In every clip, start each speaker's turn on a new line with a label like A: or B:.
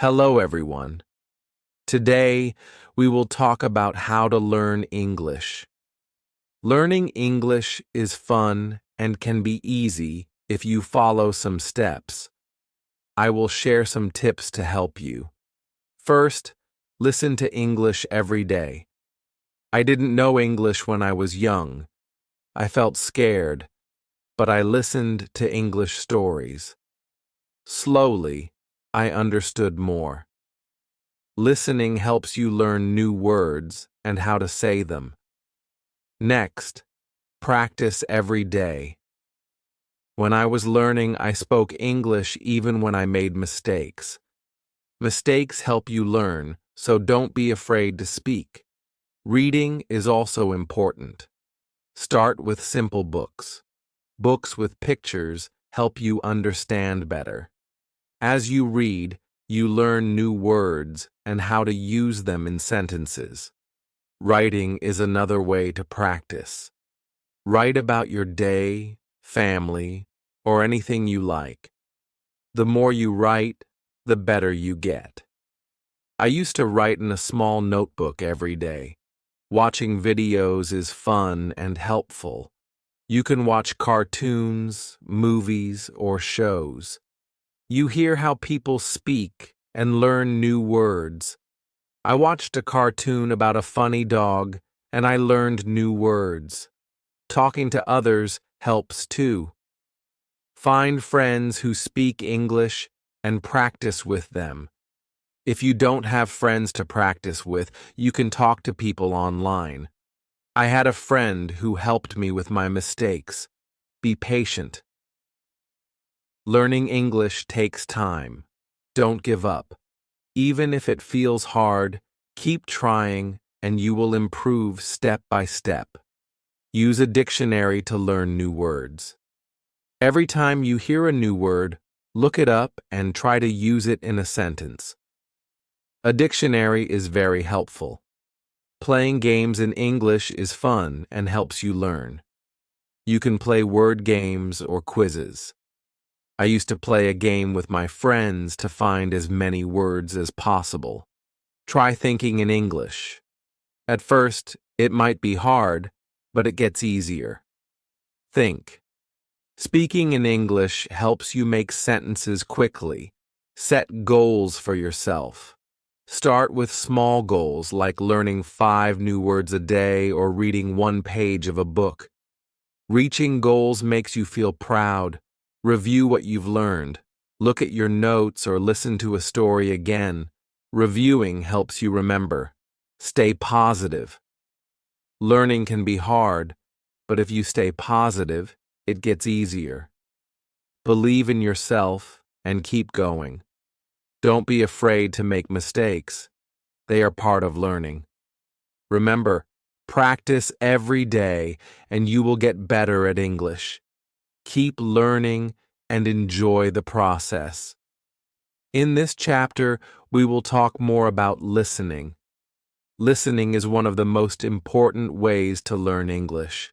A: Hello, everyone. Today, we will talk about how to learn English. Learning English is fun and can be easy if you follow some steps. I will share some tips to help you. First, listen to English every day. I didn't know English when I was young. I felt scared, but I listened to English stories. Slowly, I understood more. Listening helps you learn new words and how to say them. Next, practice every day. When I was learning, I spoke English even when I made mistakes. Mistakes help you learn, so don't be afraid to speak. Reading is also important. Start with simple books. Books with pictures help you understand better. As you read, you learn new words and how to use them in sentences. Writing is another way to practice. Write about your day, family, or anything you like. The more you write, the better you get. I used to write in a small notebook every day. Watching videos is fun and helpful. You can watch cartoons, movies, or shows. You hear how people speak and learn new words. I watched a cartoon about a funny dog, and I learned new words. Talking to others helps too. Find friends who speak English and practice with them. If you don't have friends to practice with, you can talk to people online. I had a friend who helped me with my mistakes. Be patient. Learning English takes time. Don't give up. Even if it feels hard, keep trying and you will improve step by step. Use a dictionary to learn new words. Every time you hear a new word, look it up and try to use it in a sentence. A dictionary is very helpful. Playing games in English is fun and helps you learn. You can play word games or quizzes. I used to play a game with my friends to find as many words as possible. Try thinking in English. At first, it might be hard, but it gets easier. Think. Speaking in English helps you make sentences quickly. Set goals for yourself. Start with small goals like learning 5 new words a day or reading 1 page of a book. Reaching goals makes you feel proud. Review what you've learned. Look at your notes or listen to a story again. Reviewing helps you remember. Stay positive. Learning can be hard, but if you stay positive, it gets easier. Believe in yourself and keep going. Don't be afraid to make mistakes. They are part of learning. Remember, practice every day and you will get better at English. Keep learning and enjoy the process. In this chapter, we will talk more about listening. Listening is one of the most important ways to learn English.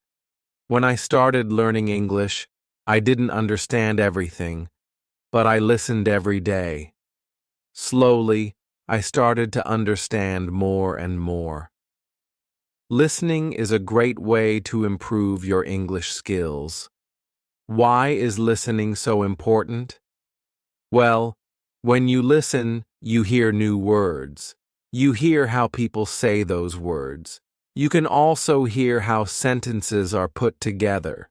A: When I started learning English, I didn't understand everything, but I listened every day. Slowly, I started to understand more and more. Listening is a great way to improve your English skills. Why is listening so important? Well, when you listen, you hear new words. You hear how people say those words. You can also hear how sentences are put together.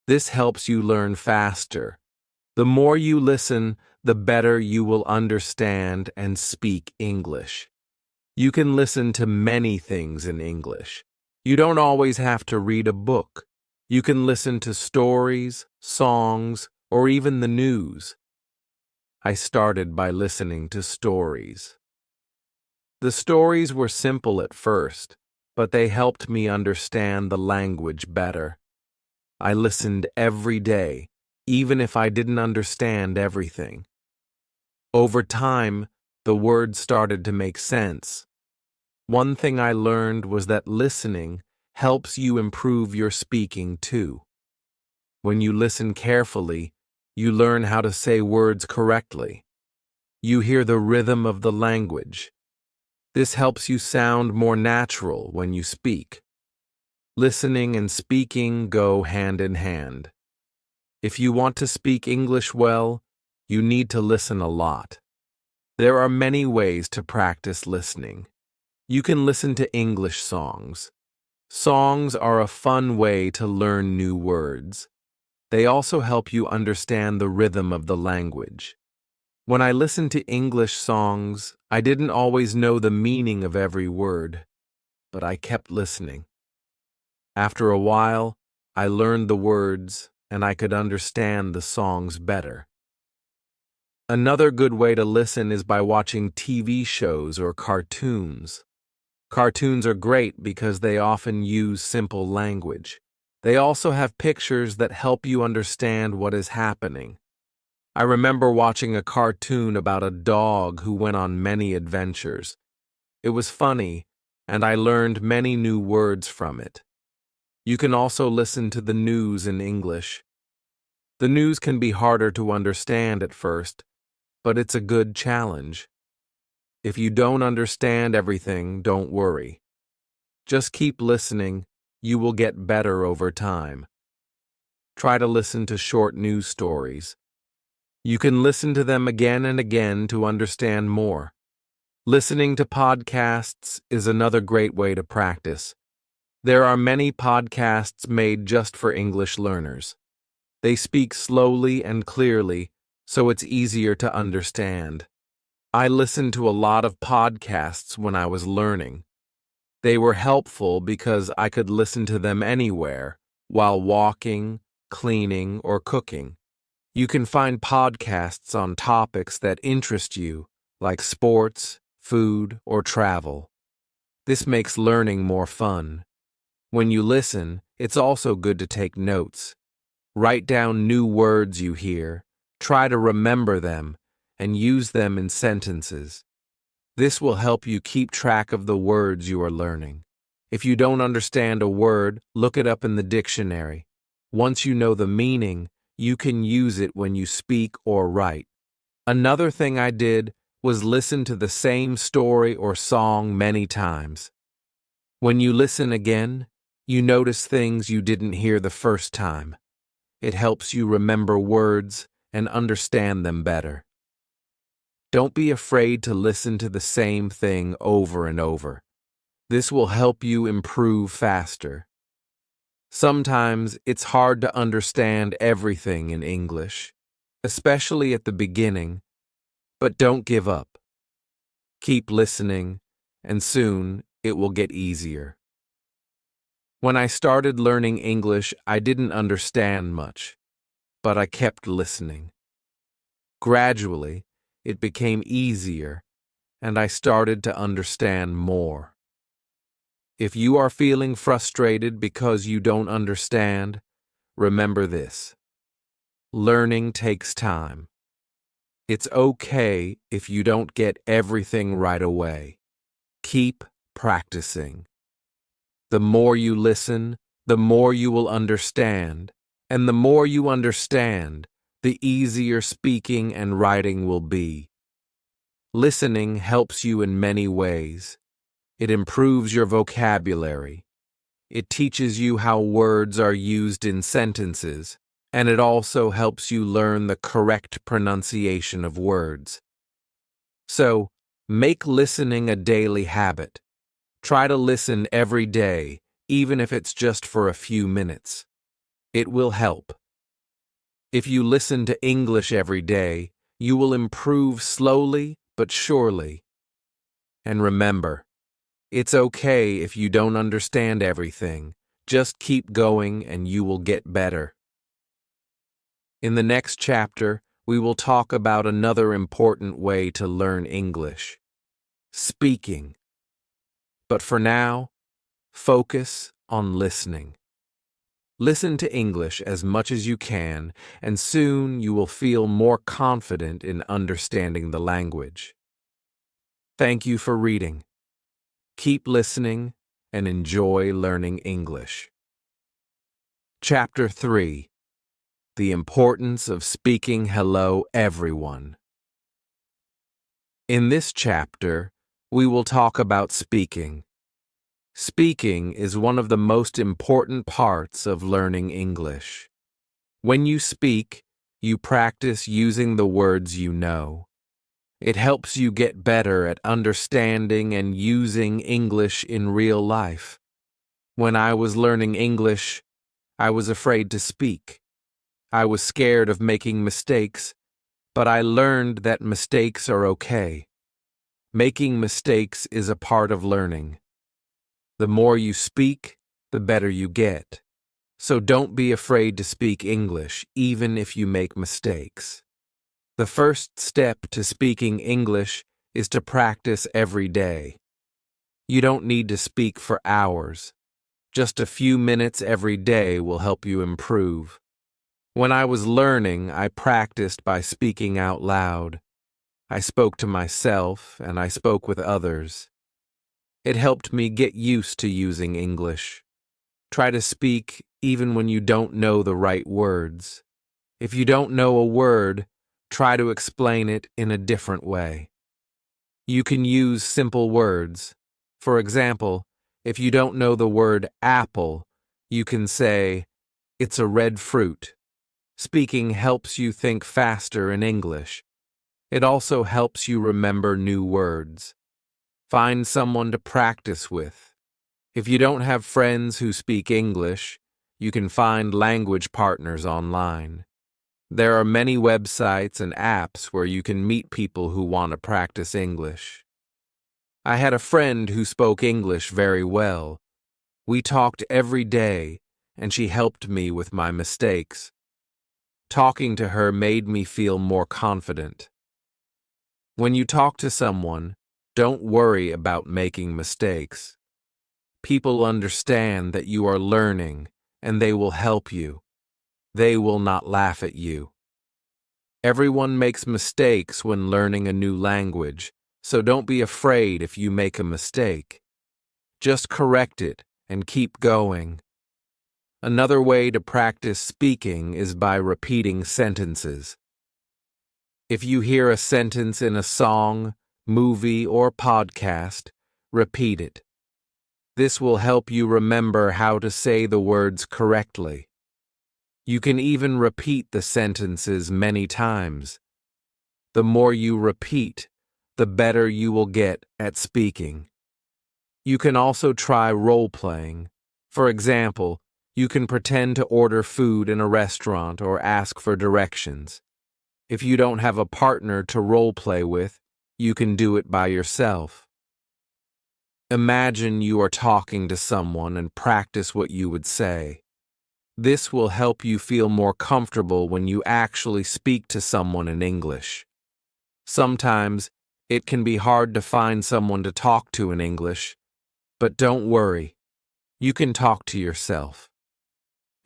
A: This helps you learn faster. The more you listen, the better you will understand and speak English. You can listen to many things in English. You don't always have to read a book. You can listen to stories, songs, or even the news. I started by listening to stories. The stories were simple at first, but they helped me understand the language better. I listened every day, even if I didn't understand everything. Over time, the words started to make sense. One thing I learned was that listening helps you improve your speaking too. When you listen carefully, you learn how to say words correctly. You hear the rhythm of the language. This helps you sound more natural when you speak. Listening and speaking go hand in hand. If you want to speak English well, you need to listen a lot. There are many ways to practice listening. You can listen to English songs. Songs are a fun way to learn new words. They also help you understand the rhythm of the language. When I listened to English songs, I didn't always know the meaning of every word, but I kept listening. After a while, I learned the words and I could understand the songs better. Another good way to listen is by watching TV shows or cartoons. Cartoons are great because they often use simple language. They also have pictures that help you understand what is happening. I remember watching a cartoon about a dog who went on many adventures. It was funny, and I learned many new words from it. You can also listen to the news in English. The news can be harder to understand at first, but it's a good challenge. If you don't understand everything, don't worry. Just keep listening. You will get better over time. Try to listen to short news stories. You can listen to them again and again to understand more. Listening to podcasts is another great way to practice. There are many podcasts made just for English learners. They speak slowly and clearly, so it's easier to understand. I listened to a lot of podcasts when I was learning. They were helpful because I could listen to them anywhere, while walking, cleaning, or cooking. You can find podcasts on topics that interest you, like sports, food, or travel. This makes learning more fun. When you listen, it's also good to take notes. Write down new words you hear, try to remember them, and use them in sentences. This will help you keep track of the words you are learning. If you don't understand a word, look it up in the dictionary. Once you know the meaning, you can use it when you speak or write. Another thing I did was listen to the same story or song many times. When you listen again, you notice things you didn't hear the first time. It helps you remember words and understand them better. Don't be afraid to listen to the same thing over and over. This will help you improve faster. Sometimes it's hard to understand everything in English, especially at the beginning, but don't give up. Keep listening, and soon it will get easier. When I started learning English, I didn't understand much, but I kept listening. Gradually, it became easier, and I started to understand more. If you are feeling frustrated because you don't understand, remember this. Learning takes time. It's okay if you don't get everything right away. Keep practicing. The more you listen, the more you will understand, and the more you understand, the easier speaking and writing will be. Listening helps you in many ways. It improves your vocabulary. It teaches you how words are used in sentences, and it also helps you learn the correct pronunciation of words. So, make listening a daily habit. Try to listen every day, even if it's just for a few minutes. It will help. If you listen to English every day, you will improve slowly but surely. And remember, it's okay if you don't understand everything. Just keep going and you will get better. In the next chapter, we will talk about another important way to learn English: speaking. But for now, focus on listening. Listen to English as much as you can, and soon you will feel more confident in understanding the language. Thank you for reading. Keep listening and enjoy learning English. Chapter 3: The Importance of Speaking Hello, Everyone. In this chapter, we will talk about speaking. Speaking is one of the most important parts of learning English. When you speak, you practice using the words you know. It helps you get better at understanding and using English in real life. When I was learning English, I was afraid to speak. I was scared of making mistakes, but I learned that mistakes are okay. Making mistakes is a part of learning. The more you speak, the better you get. So don't be afraid to speak English, even if you make mistakes. The first step to speaking English is to practice every day. You don't need to speak for hours. Just a few minutes every day will help you improve. When I was learning, I practiced by speaking out loud. I spoke to myself and I spoke with others. It helped me get used to using English. Try to speak even when you don't know the right words. If you don't know a word, try to explain it in a different way. You can use simple words. For example, if you don't know the word apple, you can say, "It's a red fruit." Speaking helps you think faster in English. It also helps you remember new words. Find someone to practice with. If you don't have friends who speak English, you can find language partners online. There are many websites and apps where you can meet people who want to practice English. I had a friend who spoke English very well. We talked every day, and she helped me with my mistakes. Talking to her made me feel more confident. When you talk to someone, don't worry about making mistakes. People understand that you are learning, and they will help you. They will not laugh at you. Everyone makes mistakes when learning a new language, so don't be afraid if you make a mistake. Just correct it and keep going. Another way to practice speaking is by repeating sentences. If you hear a sentence in a song, movie, or podcast, repeat it. This will help you remember how to say the words correctly. You can even repeat the sentences many times. The more you repeat, the better you will get at speaking. You can also try role-playing. For example, you can pretend to order food in a restaurant or ask for directions. If you don't have a partner to role-play with, you can do it by yourself. Imagine you are talking to someone and practice what you would say. This will help you feel more comfortable when you actually speak to someone in English. Sometimes, it can be hard to find someone to talk to in English, but don't worry. You can talk to yourself.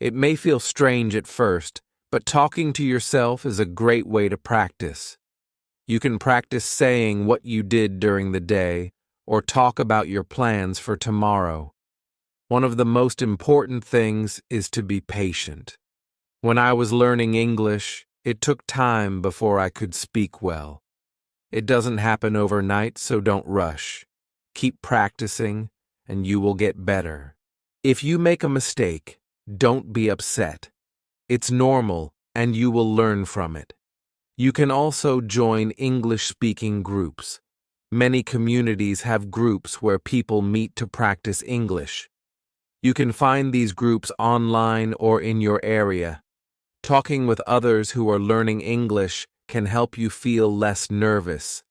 A: It may feel strange at first, but talking to yourself is a great way to practice. You can practice saying what you did during the day or talk about your plans for tomorrow. One of the most important things is to be patient. When I was learning English, it took time before I could speak well. It doesn't happen overnight, so don't rush. Keep practicing, and you will get better. If you make a mistake, don't be upset. It's normal, and you will learn from it. You can also join English-speaking groups. Many communities have groups where people meet to practice English. You can find these groups online or in your area. Talking with others who are learning English can help you feel less nervous.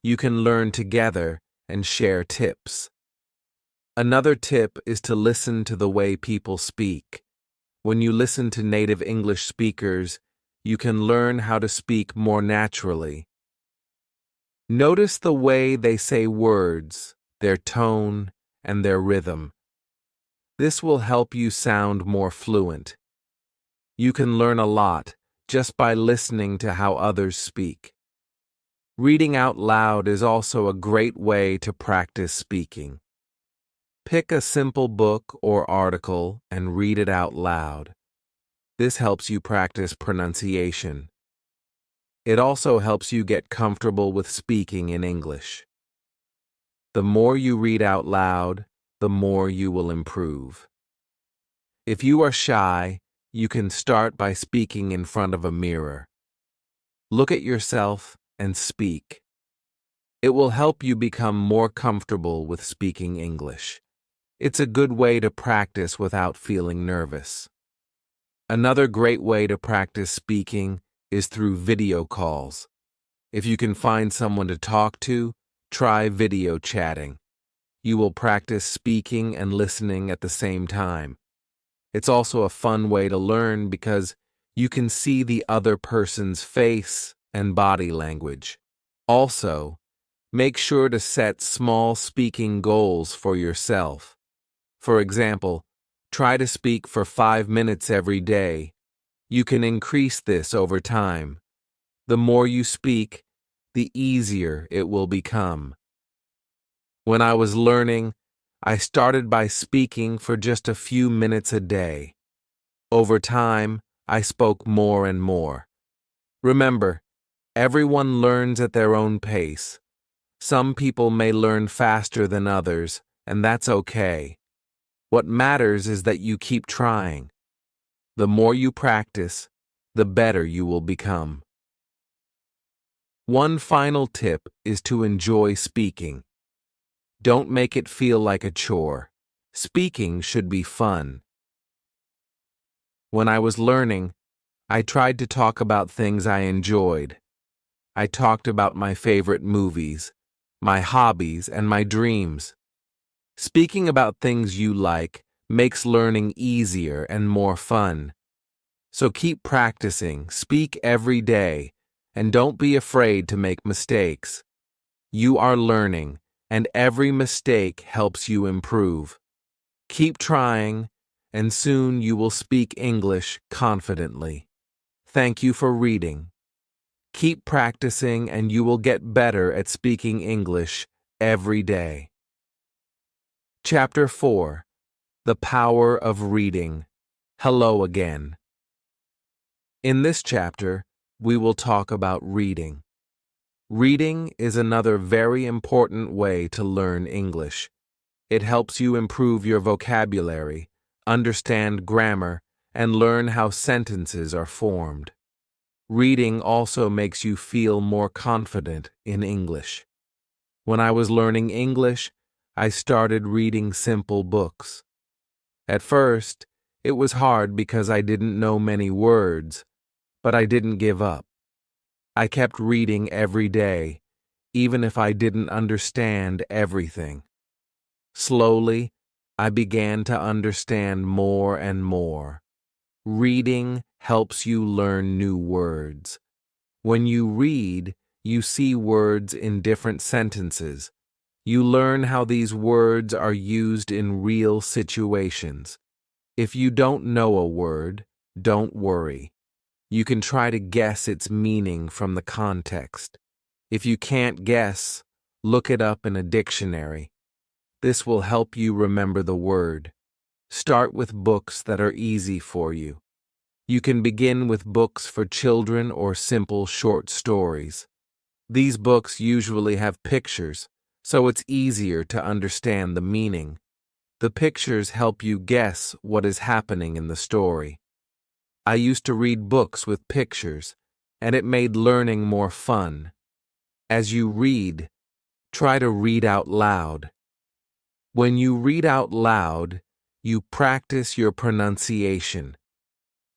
A: You can learn together and share tips. Another tip is to listen to the way people speak. When you listen to native English speakers, you can learn how to speak more naturally. Notice the way they say words, their tone, and their rhythm. This will help you sound more fluent. You can learn a lot just by listening to how others speak. Reading out loud is also a great way to practice speaking. Pick a simple book or article and read it out loud. This helps you practice pronunciation. It also helps you get comfortable with speaking in English. The more you read out loud, the more you will improve. If you are shy, you can start by speaking in front of a mirror. Look at yourself and speak. It will help you become more comfortable with speaking English. It's a good way to practice without feeling nervous. Another great way to practice speaking is through video calls. If you can find someone to talk to, try video chatting. You will practice speaking and listening at the same time. It's also a fun way to learn because you can see the other person's face and body language. Also, make sure to set small speaking goals for yourself. For example, try to speak for 5 minutes every day. You can increase this over time. The more you speak, the easier it will become. When I was learning, I started by speaking for just a few minutes a day. Over time, I spoke more and more. Remember, everyone learns at their own pace. Some people may learn faster than others, and that's okay. What matters is that you keep trying. The more you practice, the better you will become. One final tip is to enjoy speaking. Don't make it feel like a chore. Speaking should be fun. When I was learning, I tried to talk about things I enjoyed. I talked about my favorite movies, my hobbies, and my dreams. Speaking about things you like makes learning easier and more fun. So keep practicing, speak every day, and don't be afraid to make mistakes. You are learning, and every mistake helps you improve. Keep trying, and soon you will speak English confidently. Thank you for reading. Keep practicing, and you will get better at speaking English every day. Chapter 4: The Power of Reading. Hello again. In this chapter, we will talk about reading. Reading is another very important way to learn English. It helps you improve your vocabulary, understand grammar, and learn how sentences are formed. Reading also makes you feel more confident in English. When I was learning English, I started reading simple books. At first, it was hard because I didn't know many words, but I didn't give up. I kept reading every day, even if I didn't understand everything. Slowly, I began to understand more and more. Reading helps you learn new words. When you read, you see words in different sentences. You learn how these words are used in real situations. If you don't know a word, don't worry. You can try to guess its meaning from the context. If you can't guess, look it up in a dictionary. This will help you remember the word. Start with books that are easy for you. You can begin with books for children or simple short stories. These books usually have pictures, so it's easier to understand the meaning. The pictures help you guess what is happening in the story. I used to read books with pictures, and it made learning more fun. As you read, try to read out loud. When you read out loud, you practice your pronunciation.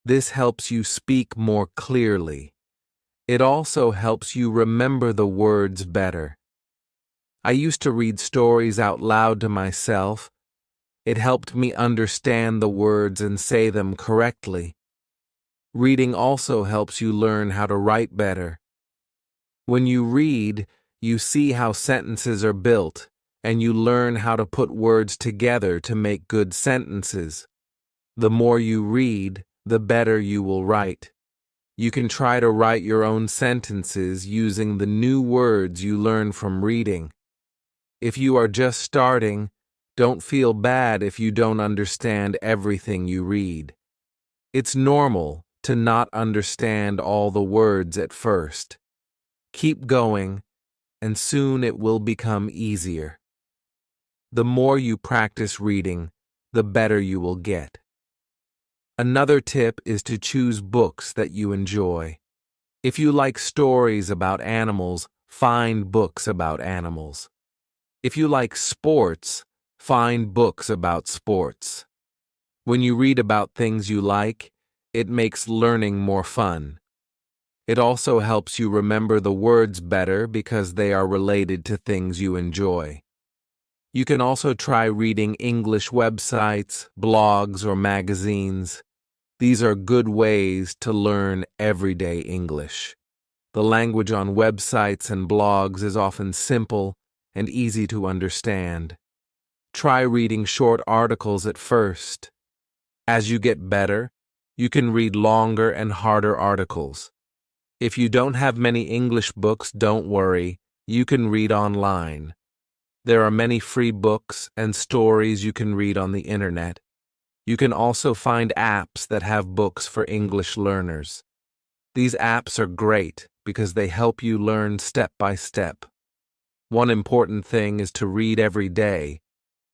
A: This helps you speak more clearly. It also helps you remember the words better. I used to read stories out loud to myself. It helped me understand the words and say them correctly. Reading also helps you learn how to write better. When you read, you see how sentences are built, and you learn how to put words together to make good sentences. The more you read, the better you will write. You can try to write your own sentences using the new words you learn from reading. If you are just starting, don't feel bad if you don't understand everything you read. It's normal to not understand all the words at first. Keep going, and soon it will become easier. The more you practice reading, the better you will get. Another tip is to choose books that you enjoy. If you like stories about animals, find books about animals. If you like sports, find books about sports. When you read about things you like, it makes learning more fun. It also helps you remember the words better because they are related to things you enjoy. You can also try reading English websites, blogs, or magazines. These are good ways to learn everyday English. The language on websites and blogs is often simple and easy to understand. Try reading short articles at first. As you get better, you can read longer and harder articles. If you don't have many English books, don't worry, you can read online. There are many free books and stories you can read on the internet. You can also find apps that have books for English learners. These apps are great because they help you learn step by step. One important thing is to read every day.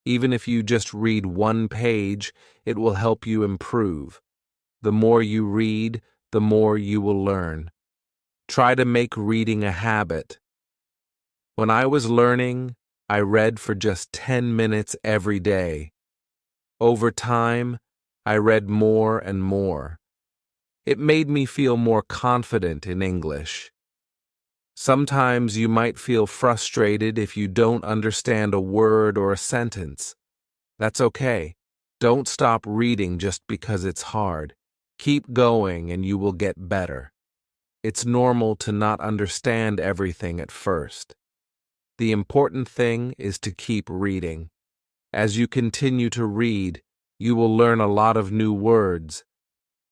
A: Even if you just read one page, it will help you improve. The more you read, the more you will learn. Try to make reading a habit. When I was learning, I read for just 10 minutes every day. Over time, I read more and more. It made me feel more confident in English. Sometimes you might feel frustrated if you don't understand a word or a sentence. That's okay. Don't stop reading just because it's hard. Keep going and you will get better. It's normal to not understand everything at first. The important thing is to keep reading. As you continue to read, you will learn a lot of new words.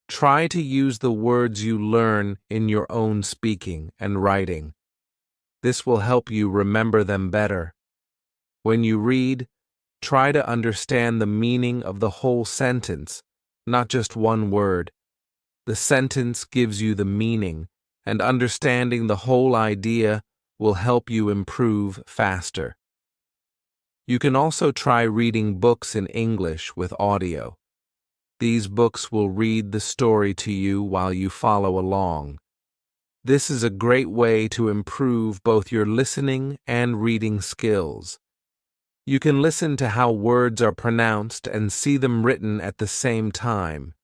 A: Try to use the words you learn in your own speaking and writing. This will help you remember them better. When you read, try to understand the meaning of the whole sentence, not just one word. The sentence gives you the meaning, and understanding the whole idea will help you improve faster. You can also try reading books in English with audio. These books will read the story to you while you follow along. This is a great way to improve both your listening and reading skills. You can listen to how words are pronounced and see them written at the same time.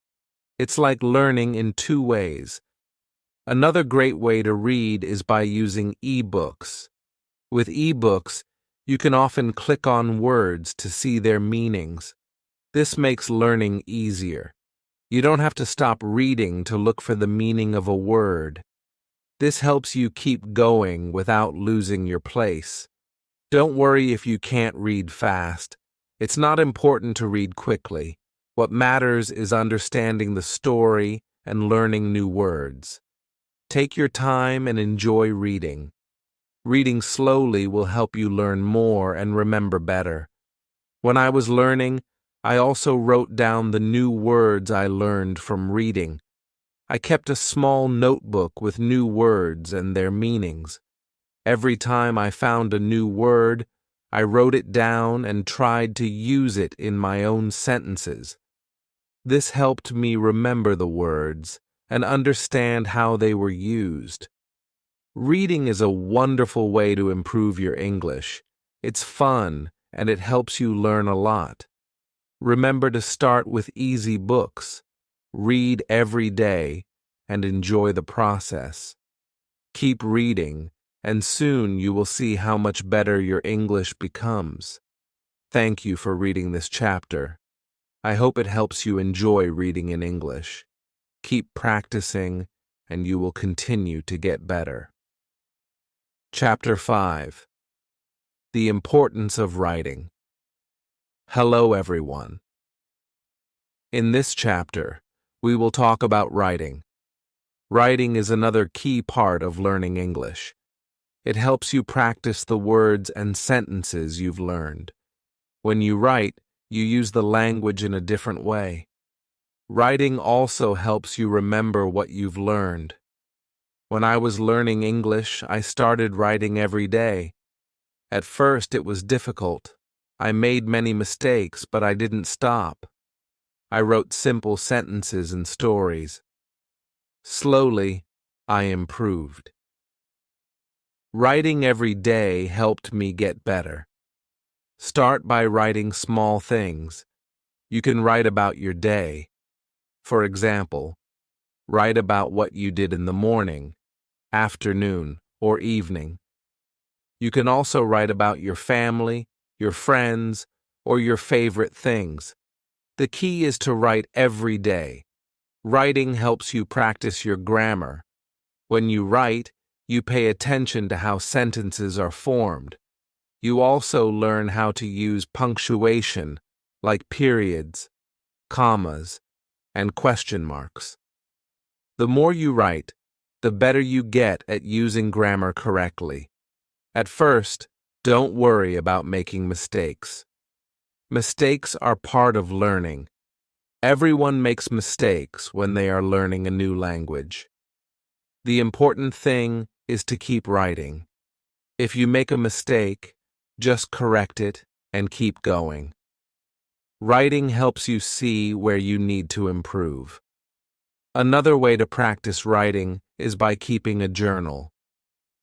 A: It's like learning in two ways. Another great way to read is by using e-books. With e-books, you can often click on words to see their meanings. This makes learning easier. You don't have to stop reading to look for the meaning of a word. This helps you keep going without losing your place. Don't worry if you can't read fast. It's not important to read quickly. What matters is understanding the story and learning new words. Take your time and enjoy reading. Reading slowly will help you learn more and remember better. When I was learning, I also wrote down the new words I learned from reading. I kept a small notebook with new words and their meanings. Every time I found a new word, I wrote it down and tried to use it in my own sentences. This helped me remember the words and understand how they were used. Reading is a wonderful way to improve your English. It's fun and it helps you learn a lot. Remember to start with easy books. Read every day and enjoy the process. Keep reading, and soon you will see how much better your English becomes. Thank you for reading this chapter. I hope it helps you enjoy reading in English. Keep practicing, and you will continue to get better. Chapter 5. The Importance of Writing. Hello, everyone. In this chapter, we will talk about writing. Writing is another key part of learning English. It helps you practice the words and sentences you've learned. When you write, you use the language in a different way. Writing also helps you remember what you've learned. When I was learning English, I started writing every day. At first, it was difficult. I made many mistakes, but I didn't stop. I wrote simple sentences and stories. Slowly, I improved. Writing every day helped me get better. Start by writing small things. You can write about your day. For example, write about what you did in the morning, afternoon, or evening. You can also write about your family, your friends, or your favorite things. The key is to write every day. Writing helps you practice your grammar. When you write, you pay attention to how sentences are formed. You also learn how to use punctuation, like periods, commas, and question marks. The more you write, the better you get at using grammar correctly. At first, don't worry about making mistakes. Mistakes are part of learning. Everyone makes mistakes when they are learning a new language. The important thing is to keep writing. If you make a mistake, just correct it and keep going. Writing helps you see where you need to improve. Another way to practice writing is by keeping a journal.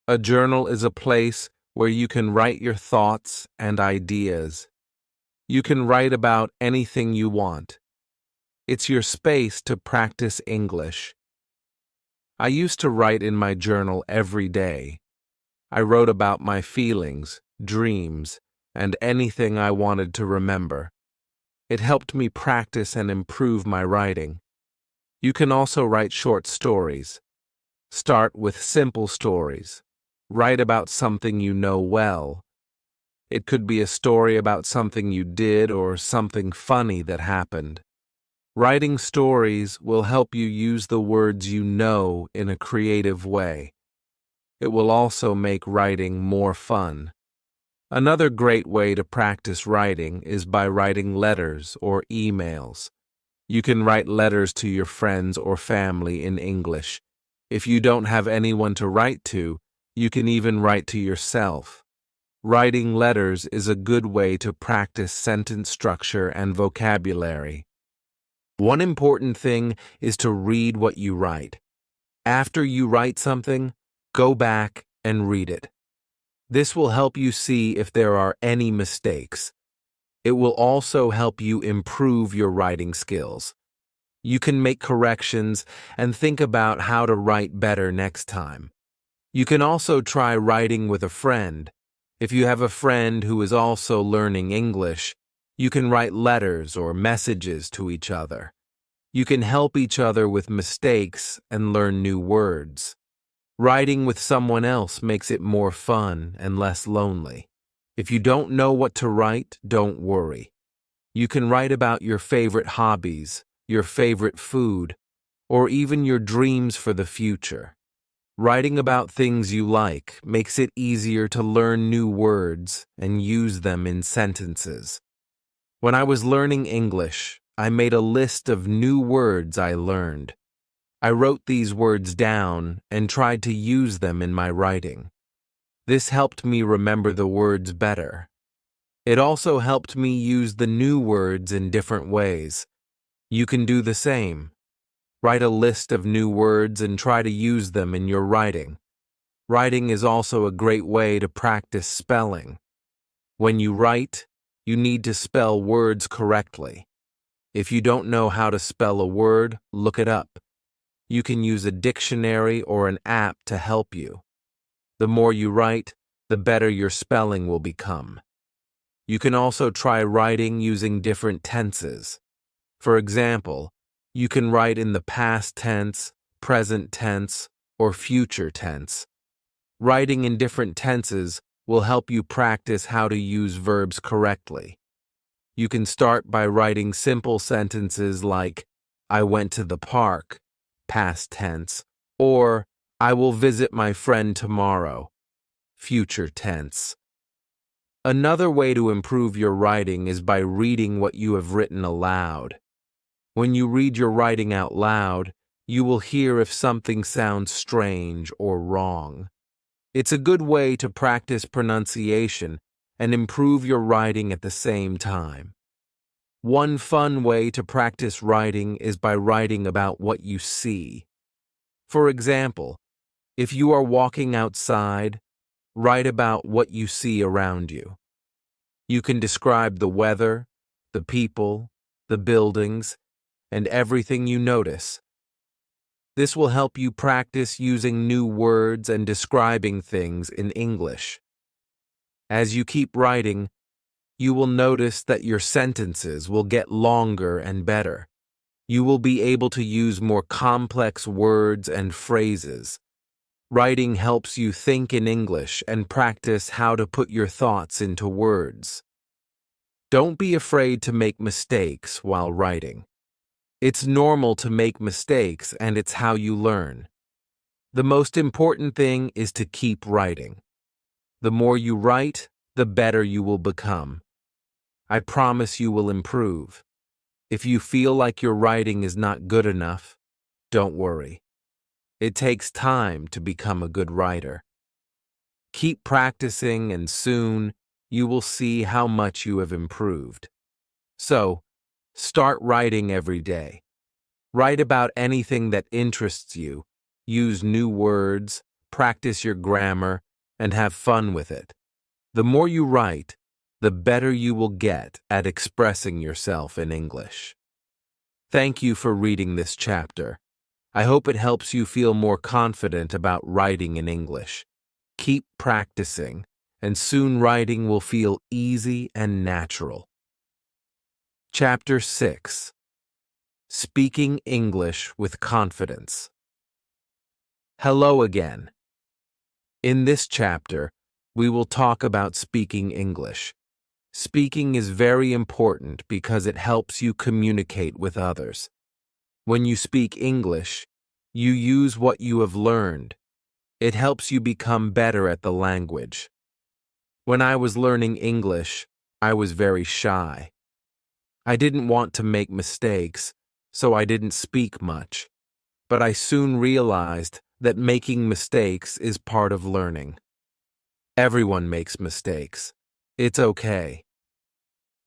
A: A journal is a place where you can write your thoughts and ideas. You can write about anything you want. It's your space to practice English. I used to write in my journal every day. I wrote about my feelings, dreams, and anything I wanted to remember. It helped me practice and improve my writing. You can also write short stories. Start with simple stories. Write about something you know well. It could be a story about something you did or something funny that happened. Writing stories will help you use the words you know in a creative way. It will also make writing more fun. Another great way to practice writing is by writing letters or emails. You can write letters to your friends or family in English. If you don't have anyone to write to, you can even write to yourself. Writing letters is a good way to practice sentence structure and vocabulary. One important thing is to read what you write. After you write something, go back and read it. This will help you see if there are any mistakes. It will also help you improve your writing skills. You can make corrections and think about how to write better next time. You can also try writing with a friend. If you have a friend who is also learning English, you can write letters or messages to each other. You can help each other with mistakes and learn new words. Writing with someone else makes it more fun and less lonely. If you don't know what to write, don't worry. You can write about your favorite hobbies, your favorite food, or even your dreams for the future. Writing about things you like makes it easier to learn new words and use them in sentences. When I was learning English, I made a list of new words I learned. I wrote these words down and tried to use them in my writing. This helped me remember the words better. It also helped me use the new words in different ways. You can do the same. Write a list of new words and try to use them in your writing. Writing is also a great way to practice spelling. When you write, you need to spell words correctly. If you don't know how to spell a word, look it up. You can use a dictionary or an app to help you. The more you write, the better your spelling will become. You can also try writing using different tenses. For example, you can write in the past tense, present tense, or future tense. Writing in different tenses will help you practice how to use verbs correctly. You can start by writing simple sentences like, I went to the park, past tense, or I will visit my friend tomorrow, future tense. Another way to improve your writing is by reading what you have written aloud. When you read your writing out loud, You will hear if something sounds strange or wrong. It's a good way to practice pronunciation and improve your writing at the same time. One fun way to practice writing is by writing about what you see. For example, if you are walking outside, write about what you see around you. You can describe the weather, the people, the buildings, and everything you notice. This will help you practice using new words and describing things in English. As you keep writing, you will notice that your sentences will get longer and better. You will be able to use more complex words and phrases. Writing helps you think in English and practice how to put your thoughts into words. Don't be afraid to make mistakes while writing. It's normal to make mistakes, and it's how you learn. The most important thing is to keep writing. The more you write, the better you will become. I promise you will improve. If you feel like your writing is not good enough, don't worry. It takes time to become a good writer. Keep practicing, and soon you will see how much you have improved. So, start writing every day. Write about anything that interests you, use new words, practice your grammar, and have fun with it. The more you write, the better you will get at expressing yourself in English. Thank you for reading this chapter. I hope it helps you feel more confident about writing in English. Keep practicing, and soon writing will feel easy and natural. Chapter 6. Speaking English with Confidence. Hello again. In this chapter, we will talk about speaking English. Speaking is very important because it helps you communicate with others. When you speak English, you use what you have learned. It helps you become better at the language. When I was learning English, I was very shy. I didn't want to make mistakes, so I didn't speak much. But I soon realized that making mistakes is part of learning. Everyone makes mistakes. It's okay.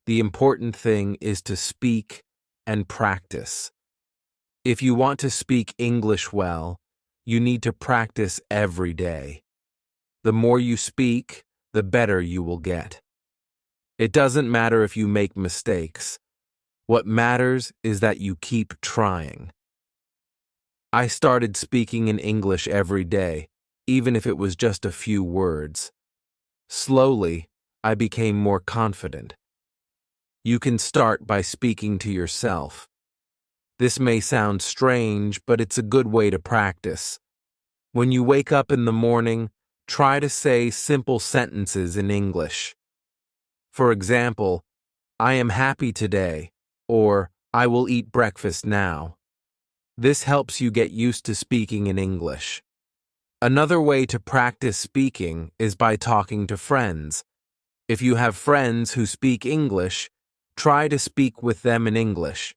A: The important thing is to speak and practice. If you want to speak English well, you need to practice every day. The more you speak, the better you will get. It doesn't matter if you make mistakes. What matters is that you keep trying. I started speaking in English every day, even if it was just a few words. Slowly, I became more confident. You can start by speaking to yourself. This may sound strange, but it's a good way to practice. When you wake up in the morning, try to say simple sentences in English. For example, I am happy today, or I will eat breakfast now. This helps you get used to speaking in English. Another way to practice speaking is by talking to friends. If you have friends who speak English, try to speak with them in English.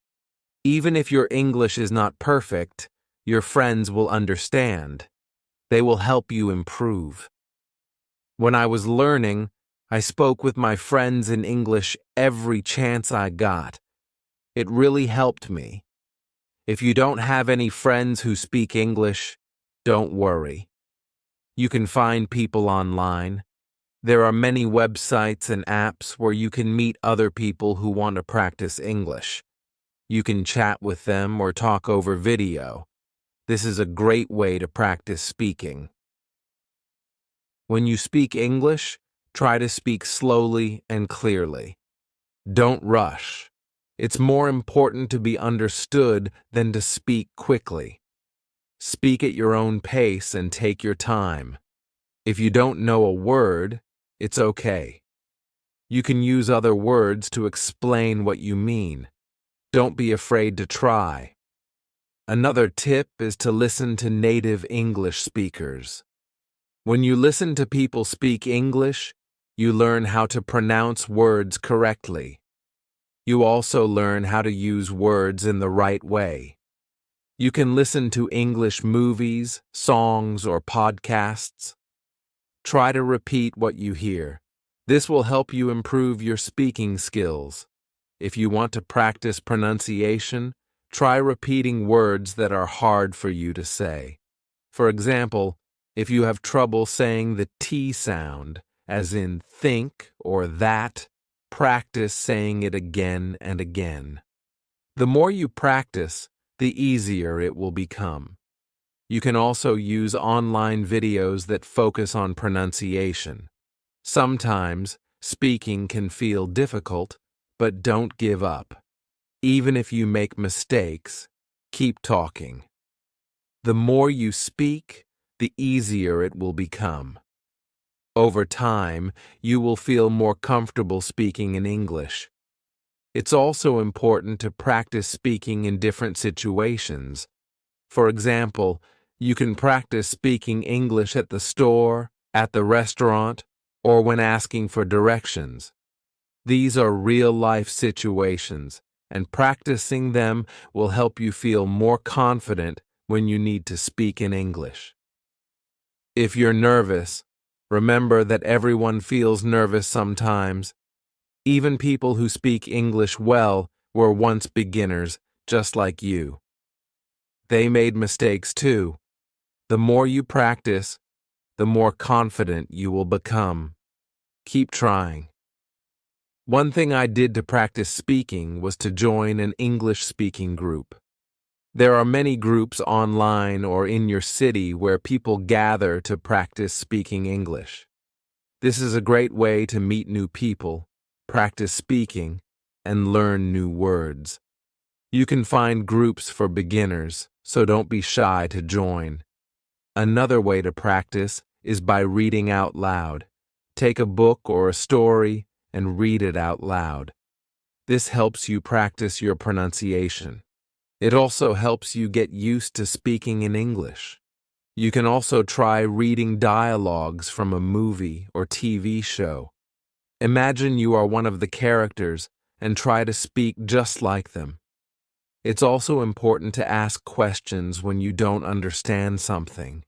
A: Even if your English is not perfect, your friends will understand. They will help you improve. When I was learning, I spoke with my friends in English every chance I got. It really helped me. If you don't have any friends who speak English, don't worry. You can find people online. There are many websites and apps where you can meet other people who want to practice English. You can chat with them or talk over video. This is a great way to practice speaking. When you speak English, try to speak slowly and clearly. Don't rush. It's more important to be understood than to speak quickly. Speak at your own pace and take your time. If you don't know a word, it's okay. You can use other words to explain what you mean. Don't be afraid to try. Another tip is to listen to native English speakers. When you listen to people speak English, you learn how to pronounce words correctly. You also learn how to use words in the right way. You can listen to English movies, songs, or podcasts. Try to repeat what you hear. This will help you improve your speaking skills. If you want to practice pronunciation, try repeating words that are hard for you to say. For example, if you have trouble saying the T sound, as in think or that, practice saying it again and again. The more you practice, the easier it will become. You can also use online videos that focus on pronunciation. Sometimes, speaking can feel difficult, but don't give up. Even if you make mistakes, keep talking. The more you speak, the easier it will become. Over time, you will feel more comfortable speaking in English. It's also important to practice speaking in different situations. For example, you can practice speaking English at the store, at the restaurant, or when asking for directions. These are real-life situations, and practicing them will help you feel more confident when you need to speak in English. If you're nervous, remember that everyone feels nervous sometimes. Even people who speak English well were once beginners, just like you. They made mistakes too. The more you practice, the more confident you will become. Keep trying. One thing I did to practice speaking was to join an English-speaking group. There are many groups online or in your city where people gather to practice speaking English. This is a great way to meet new people, practice speaking, and learn new words. You can find groups for beginners, so don't be shy to join. Another way to practice is by reading out loud. Take a book or a story and read it out loud. This helps you practice your pronunciation. It also helps you get used to speaking in English. You can also try reading dialogues from a movie or TV show. Imagine you are one of the characters and try to speak just like them. It's also important to ask questions when you don't understand something.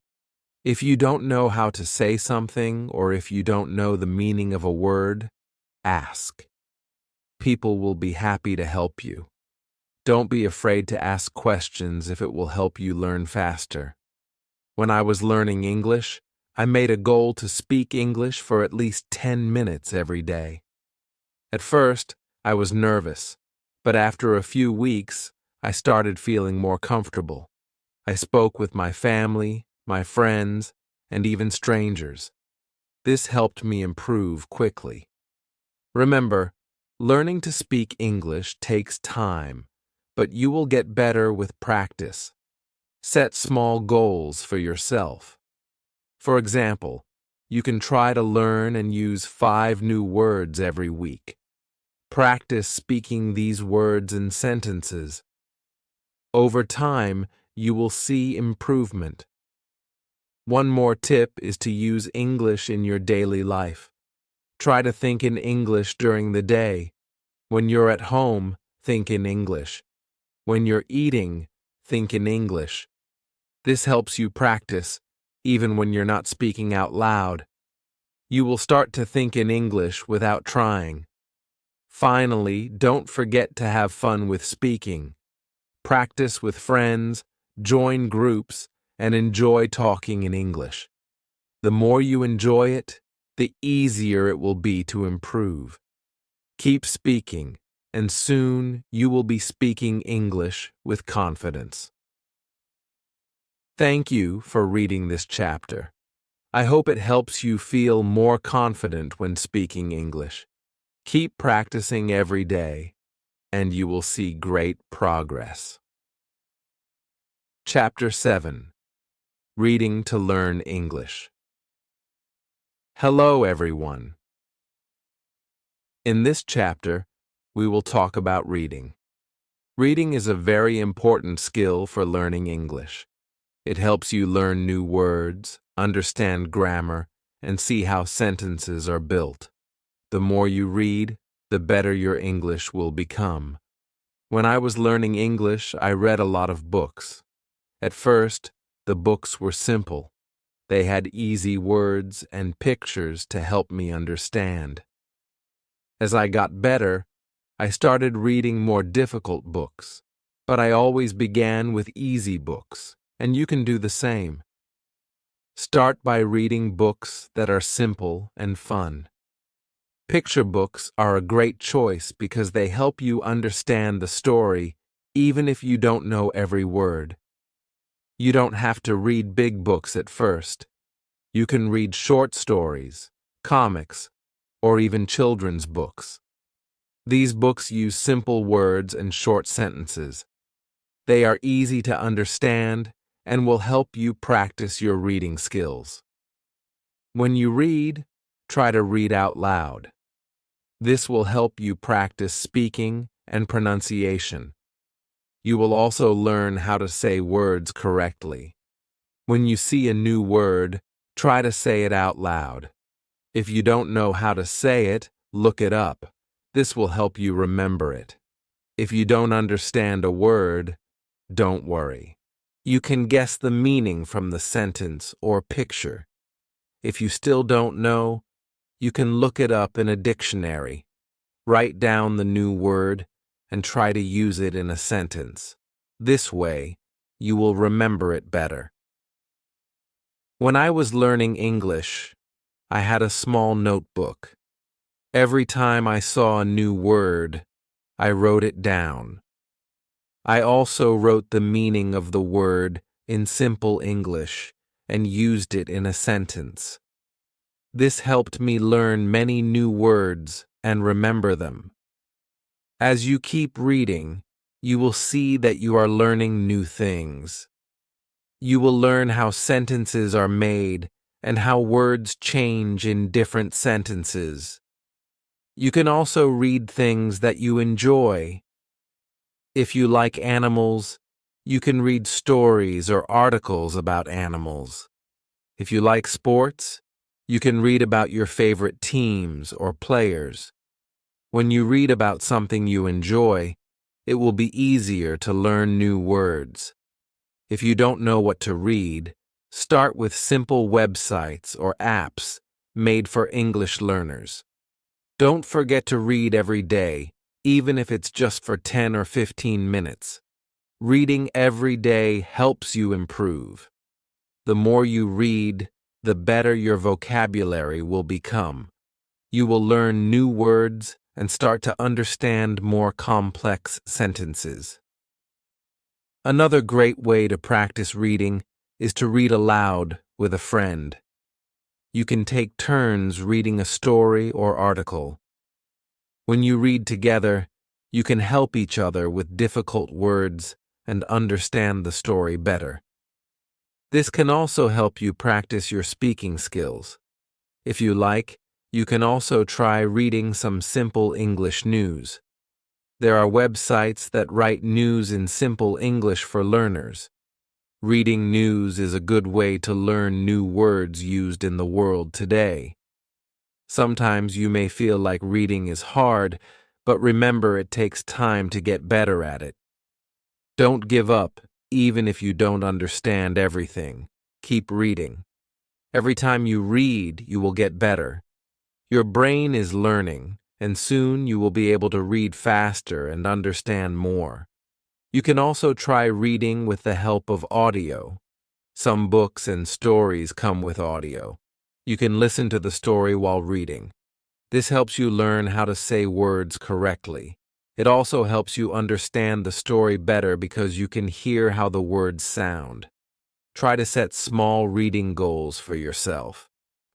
A: If you don't know how to say something or if you don't know the meaning of a word, ask. People will be happy to help you. Don't be afraid to ask questions if it will help you learn faster. When I was learning English, I made a goal to speak English for at least 10 minutes every day. At first, I was nervous, but after a few weeks, I started feeling more comfortable. I spoke with my family, my friends, and even strangers. This helped me improve quickly. Remember, learning to speak English takes time, but you will get better with practice. Set small goals for yourself. For example, you can try to learn and use 5 new words every week. Practice speaking these words in sentences. Over time, you will see improvement. One more tip is to use English in your daily life. Try to think in English during the day. When you're at home, think in English. When you're eating, think in English. This helps you practice, even when you're not speaking out loud. You will start to think in English without trying. Finally, don't forget to have fun with speaking. Practice with friends, join groups, and enjoy talking in English. The more you enjoy it, the easier it will be to improve. Keep speaking, and soon you will be speaking English with confidence. Thank you for reading this chapter. I hope it helps you feel more confident when speaking English. Keep practicing every day, and you will see great progress. Chapter 7. Reading to Learn English. Hello, everyone. In this chapter, we will talk about reading. Reading is a very important skill for learning English. It helps you learn new words, understand grammar, and see how sentences are built. The more you read, the better your English will become. When I was learning English, I read a lot of books. At first, the books were simple. They had easy words and pictures to help me understand. As I got better, I started reading more difficult books, but I always began with easy books, and you can do the same. Start by reading books that are simple and fun. Picture books are a great choice because they help you understand the story even if you don't know every word. You don't have to read big books at first. You can read short stories, comics, or even children's books. These books use simple words and short sentences. They are easy to understand and will help you practice your reading skills. When you read, try to read out loud. This will help you practice speaking and pronunciation. You will also learn how to say words correctly. When you see a new word, try to say it out loud. If you don't know how to say it, look it up. This will help you remember it. If you don't understand a word, don't worry. You can guess the meaning from the sentence or picture. If you still don't know, you can look it up in a dictionary. Write down the new word and try to use it in a sentence. This way, you will remember it better. When I was learning English, I had a small notebook. Every time I saw a new word, I wrote it down. I also wrote the meaning of the word in simple English and used it in a sentence. This helped me learn many new words and remember them. As you keep reading, you will see that you are learning new things. You will learn how sentences are made and how words change in different sentences. You can also read things that you enjoy. If you like animals, you can read stories or articles about animals. If you like sports, you can read about your favorite teams or players. When you read about something you enjoy, it will be easier to learn new words. If you don't know what to read, start with simple websites or apps made for English learners. Don't forget to read every day, even if it's just for 10 or 15 minutes. Reading every day helps you improve. The more you read, the better your vocabulary will become. You will learn new words and start to understand more complex sentences. Another great way to practice reading is to read aloud with a friend. You can take turns reading a story or article. When you read together, you can help each other with difficult words and understand the story better. This can also help you practice your speaking skills. If you like, you can also try reading some simple English news. There are websites that write news in simple English for learners. Reading news is a good way to learn new words used in the world today. Sometimes you may feel like reading is hard, but remember it takes time to get better at it. Don't give up, even if you don't understand everything. Keep reading. Every time you read, you will get better. Your brain is learning, and soon you will be able to read faster and understand more. You can also try reading with the help of audio. Some books and stories come with audio. You can listen to the story while reading. This helps you learn how to say words correctly. It also helps you understand the story better because you can hear how the words sound. Try to set small reading goals for yourself.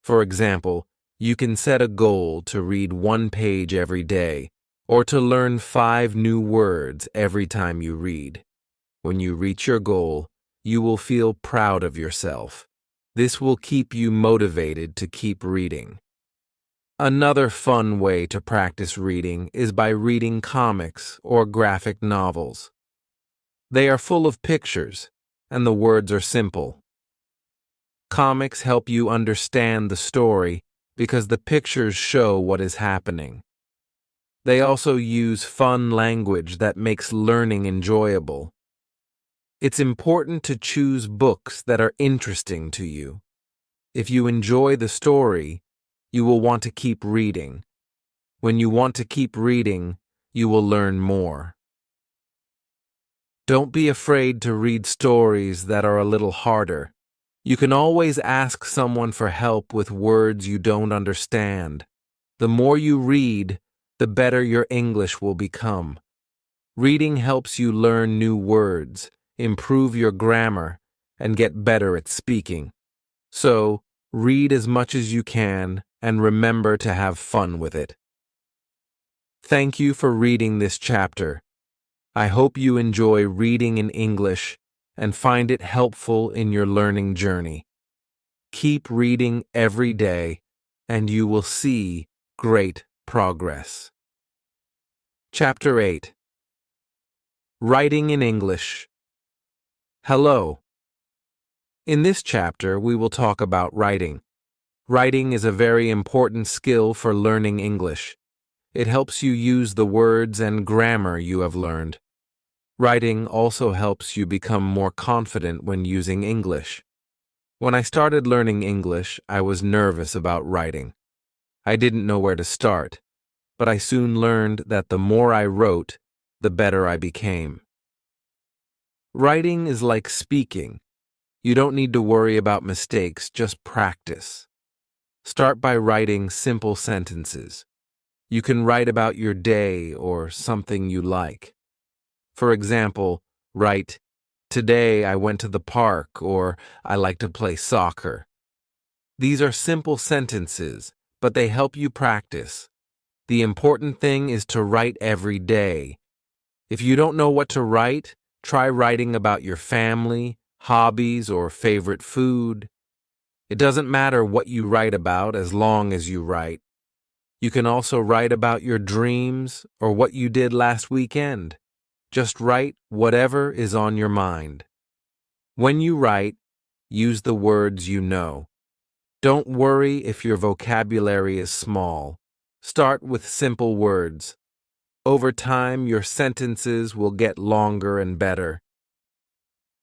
A: For example, you can set a goal to read 1 page every day, or to learn 5 new words every time you read. When you reach your goal, you will feel proud of yourself. This will keep you motivated to keep reading. Another fun way to practice reading is by reading comics or graphic novels. They are full of pictures, and the words are simple. Comics help you understand the story because the pictures show what is happening. They also use fun language that makes learning enjoyable. It's important to choose books that are interesting to you. If you enjoy the story, you will want to keep reading. When you want to keep reading, you will learn more. Don't be afraid to read stories that are a little harder. You can always ask someone for help with words you don't understand. The more you read, the better your English will become. Reading helps you learn new words, improve your grammar, and get better at speaking. So, read as much as you can and remember to have fun with it. Thank you for reading this chapter. I hope you enjoy reading in English and find it helpful in your learning journey. Keep reading every day, and you will see great progress. Chapter 8. Writing in English. Hello. In this chapter, we will talk about writing. Writing is a very important skill for learning English. It helps you use the words and grammar you have learned. Writing also helps you become more confident when using English. When I started learning English, I was nervous about writing. I didn't know where to start, but I soon learned that the more I wrote, the better I became. Writing is like speaking. You don't need to worry about mistakes, just practice. Start by writing simple sentences. You can write about your day or something you like. For example, write, "Today I went to the park," or "I like to play soccer." These are simple sentences, but they help you practice. The important thing is to write every day. If you don't know what to write, try writing about your family, hobbies, or favorite food. It doesn't matter what you write about as long as you write. You can also write about your dreams or what you did last weekend. Just write whatever is on your mind. When you write, use the words you know. Don't worry if your vocabulary is small. Start with simple words. Over time, your sentences will get longer and better.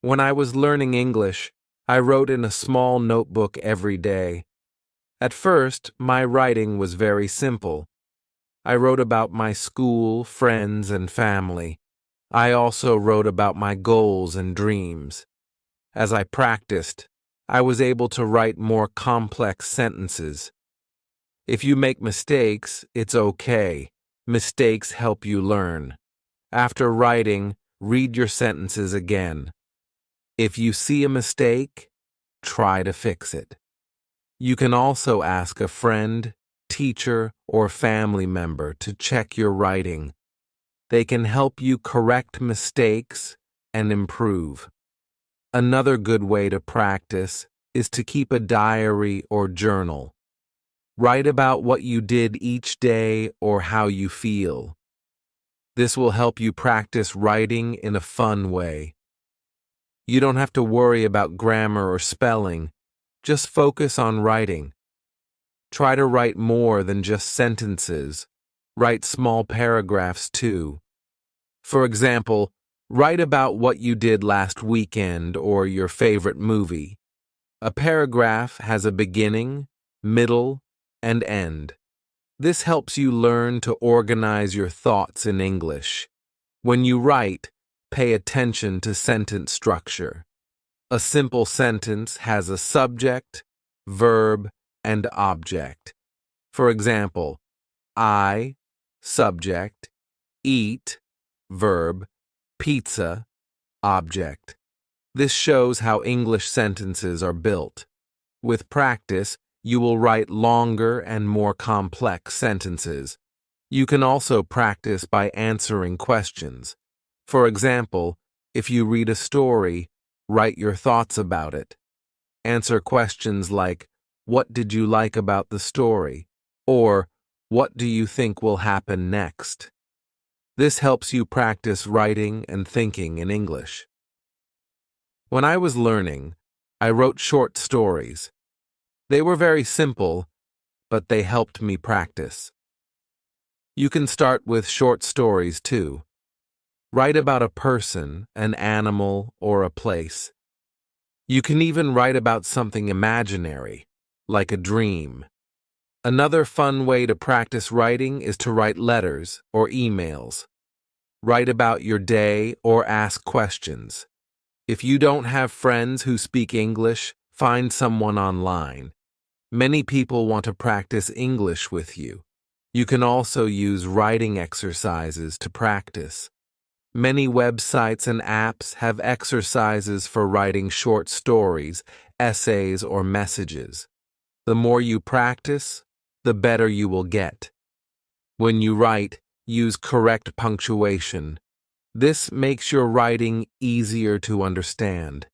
A: When I was learning English, I wrote in a small notebook every day. At first, my writing was very simple. I wrote about my school, friends, and family. I also wrote about my goals and dreams. As I practiced, I was able to write more complex sentences. If you make mistakes, it's okay. Mistakes help you learn. After writing, read your sentences again. If you see a mistake, try to fix it. You can also ask a friend, teacher, or family member to check your writing. They can help you correct mistakes and improve. Another good way to practice is to keep a diary or journal. Write about what you did each day or how you feel. This will help you practice writing in a fun way. You don't have to worry about grammar or spelling. Just focus on writing. Try to write more than just sentences. Write small paragraphs too. For example, write about what you did last weekend or your favorite movie. A paragraph has a beginning, middle, and end. This helps you learn to organize your thoughts in English. When you write, pay attention to sentence structure. A simple sentence has a subject, verb, and object. For example, I, subject, eat, verb, pizza, object. This shows how English sentences are built. With practice, you will write longer and more complex sentences. You can also practice by answering questions. For example, if you read a story, write your thoughts about it. Answer questions like, "What did you like about the story?" or "What do you think will happen next?" This helps you practice writing and thinking in English. When I was learning, I wrote short stories. They were very simple, but they helped me practice. You can start with short stories too. Write about a person, an animal, or a place. You can even write about something imaginary, like a dream. Another fun way to practice writing is to write letters or emails. Write about your day or ask questions. If you don't have friends who speak English, find someone online. Many people want to practice English with you. You can also use writing exercises to practice. Many websites and apps have exercises for writing short stories, essays, or messages. The more you practice, the better you will get. When you write, use correct punctuation. This makes your writing easier to understand.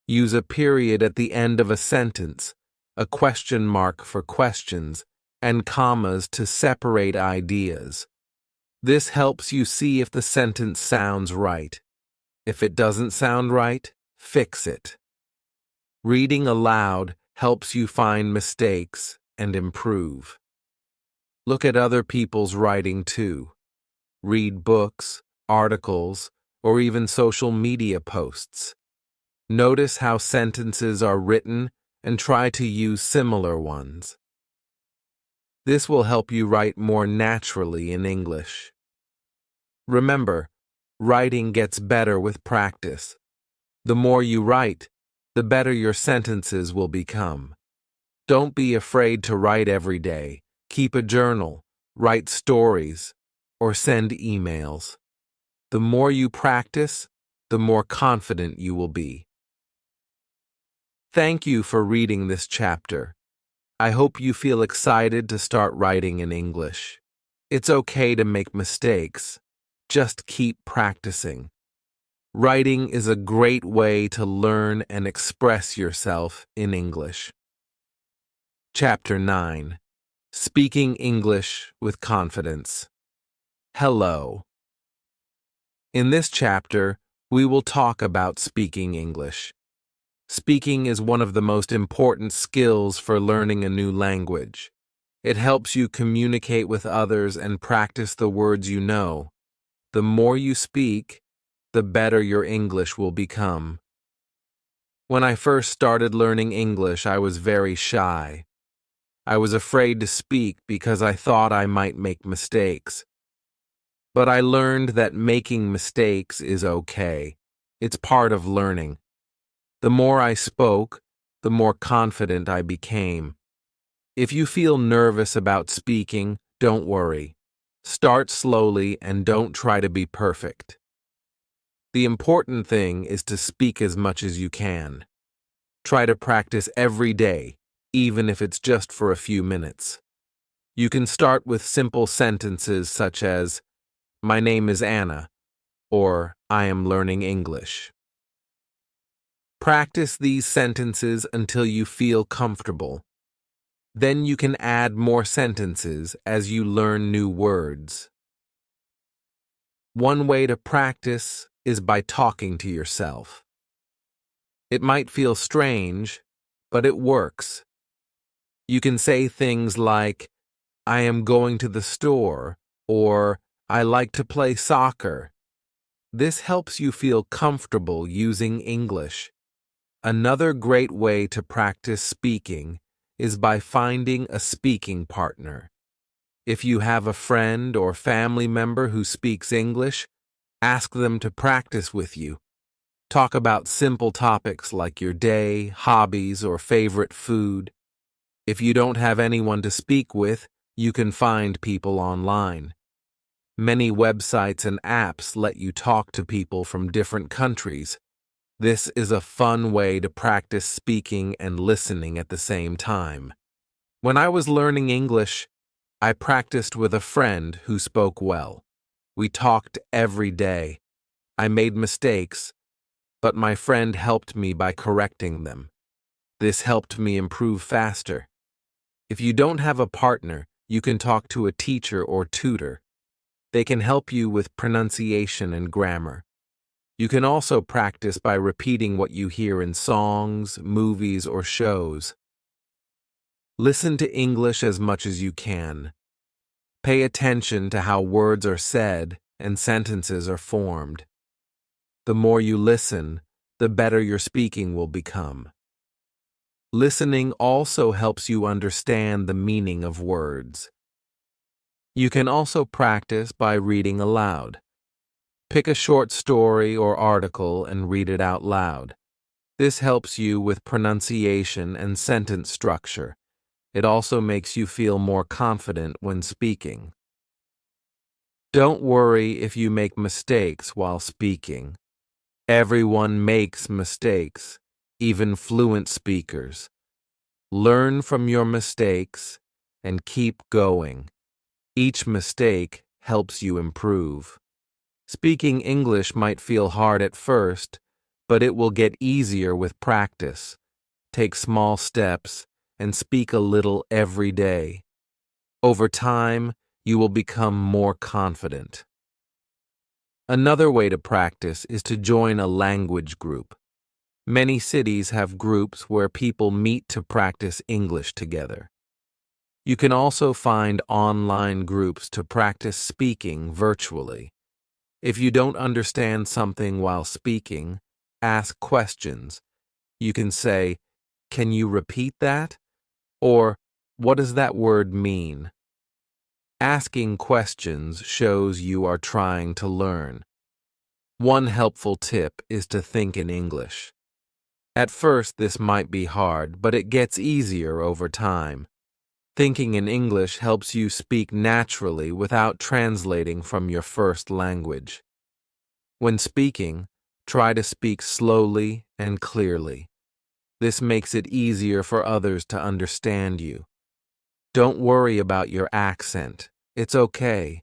A: Use a period at the end of a sentence, a question mark for questions, and commas to separate ideas. This helps you see if the sentence sounds right. If it doesn't sound right, fix it. Reading aloud helps you find mistakes and improve. Look at other people's writing too. Read books, articles, or even social media posts. Notice how sentences are written and try to use similar ones. This will help you write more naturally in English. Remember, writing gets better with practice. The more you write, the better your sentences will become. Don't be afraid to write every day. Keep a journal, write stories, or send emails. The more you practice, the more confident you will be. Thank you for reading this chapter. I hope you feel excited to start writing in English. It's okay to make mistakes. Just keep practicing. Writing is a great way to learn and express yourself in English. Chapter 9. Speaking English with Confidence. Hello. In this chapter, we will talk about speaking English. Speaking is one of the most important skills for learning a new language. It helps you communicate with others and practice the words you know. The more you speak, the better your English will become. When I first started learning English, I was very shy. I was afraid to speak because I thought I might make mistakes. But I learned that making mistakes is okay. It's part of learning. The more I spoke, the more confident I became. If you feel nervous about speaking, don't worry. Start slowly and don't try to be perfect. The important thing is to speak as much as you can. Try to practice every day, even if it's just for a few minutes. You can start with simple sentences such as, "My name is Anna," or "I am learning English." Practice these sentences until you feel comfortable. Then you can add more sentences as you learn new words. One way to practice is by talking to yourself. It might feel strange, but it works. You can say things like, "I am going to the store," or "I like to play soccer." This helps you feel comfortable using English. Another great way to practice speaking is by finding a speaking partner. If you have a friend or family member who speaks English, ask them to practice with you. Talk about simple topics like your day, hobbies, or favorite food. If you don't have anyone to speak with, you can find people online. Many websites and apps let you talk to people from different countries. This is a fun way to practice speaking and listening at the same time. When I was learning English, I practiced with a friend who spoke well. We talked every day. I made mistakes, but my friend helped me by correcting them. This helped me improve faster. If you don't have a partner, you can talk to a teacher or tutor. They can help you with pronunciation and grammar. You can also practice by repeating what you hear in songs, movies, or shows. Listen to English as much as you can. Pay attention to how words are said and sentences are formed. The more you listen, the better your speaking will become. Listening also helps you understand the meaning of words. You can also practice by reading aloud. Pick a short story or article and read it out loud. This helps you with pronunciation and sentence structure. It also makes you feel more confident when speaking. Don't worry if you make mistakes while speaking. Everyone makes mistakes, even fluent speakers. Learn from your mistakes and keep going. Each mistake helps you improve. Speaking English might feel hard at first, but it will get easier with practice. Take small steps and speak a little every day. Over time, you will become more confident. Another way to practice is to join a language group. Many cities have groups where people meet to practice English together. You can also find online groups to practice speaking virtually. If you don't understand something while speaking, ask questions. You can say, "Can you repeat that?" Or, "What does that word mean?" Asking questions shows you are trying to learn. One helpful tip is to think in English. At first, this might be hard, but it gets easier over time. Thinking in English helps you speak naturally without translating from your first language. When speaking, try to speak slowly and clearly. This makes it easier for others to understand you. Don't worry about your accent. It's okay.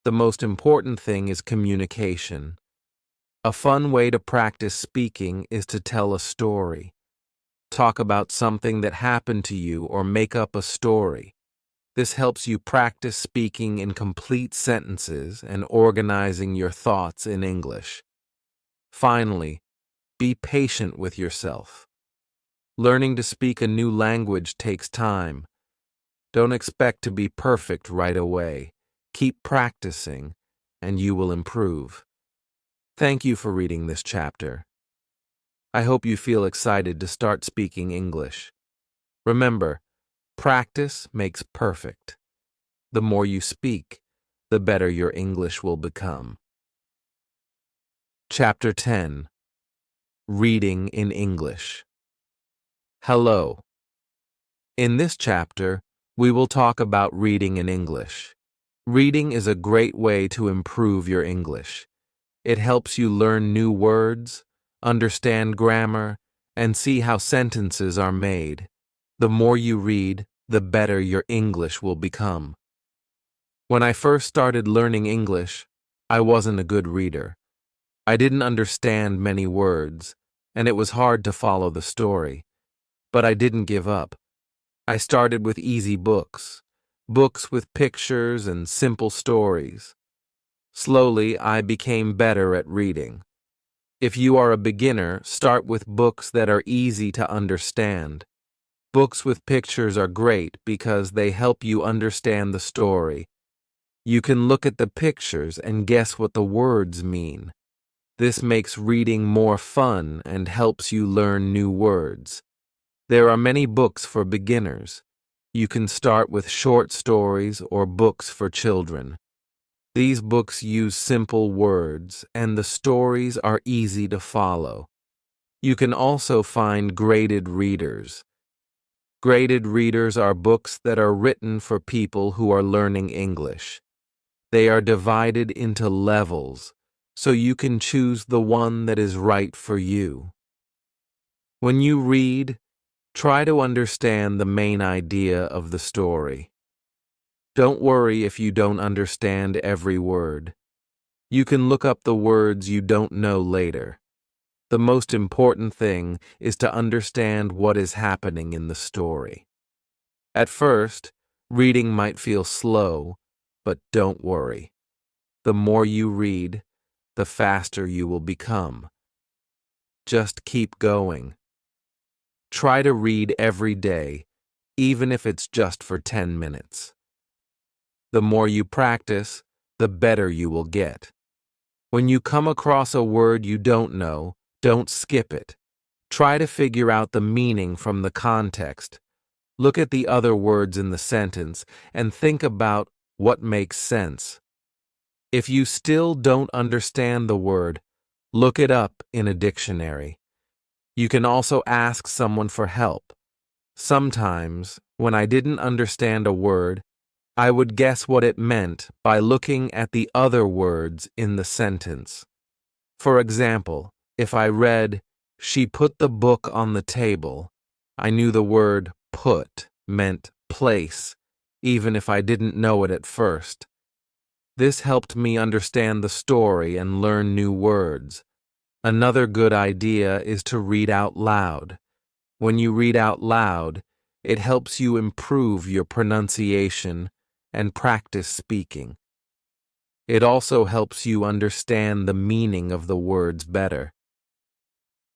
A: The most important thing is communication. A fun way to practice speaking is to tell a story. Talk about something that happened to you or make up a story. This helps you practice speaking in complete sentences and organizing your thoughts in English. Finally, be patient with yourself. Learning to speak a new language takes time. Don't expect to be perfect right away. Keep practicing, and you will improve. Thank you for reading this chapter. I hope you feel excited to start speaking English. Remember, practice makes perfect. The more you speak, the better your English will become. Chapter 10. Reading in English. Hello. In this chapter, we will talk about reading in English. Reading is a great way to improve your English. It helps you learn new words, understand grammar, and see how sentences are made. The more you read, the better your English will become. When I first started learning English, I wasn't a good reader. I didn't understand many words, and it was hard to follow the story. But I didn't give up. I started with easy books with pictures and simple stories. Slowly, I became better at reading. If you are a beginner, start with books that are easy to understand. Books with pictures are great because they help you understand the story. You can look at the pictures and guess what the words mean. This makes reading more fun and helps you learn new words. There are many books for beginners. You can start with short stories or books for children. These books use simple words, and the stories are easy to follow. You can also find graded readers. Graded readers are books that are written for people who are learning English. They are divided into levels, so you can choose the one that is right for you. When you read, try to understand the main idea of the story. Don't worry if you don't understand every word. You can look up the words you don't know later. The most important thing is to understand what is happening in the story. At first, reading might feel slow, but don't worry. The more you read, the faster you will become. Just keep going. Try to read every day, even if it's just for 10 minutes. The more you practice, the better you will get. When you come across a word you don't know, don't skip it. Try to figure out the meaning from the context. Look at the other words in the sentence and think about what makes sense. If you still don't understand the word, look it up in a dictionary. You can also ask someone for help. Sometimes, when I didn't understand a word, I would guess what it meant by looking at the other words in the sentence. For example, if I read, "She put the book on the table," I knew the word put meant place, even if I didn't know it at first. This helped me understand the story and learn new words. Another good idea is to read out loud. When you read out loud, it helps you improve your pronunciation and practice speaking. It also helps you understand the meaning of the words better.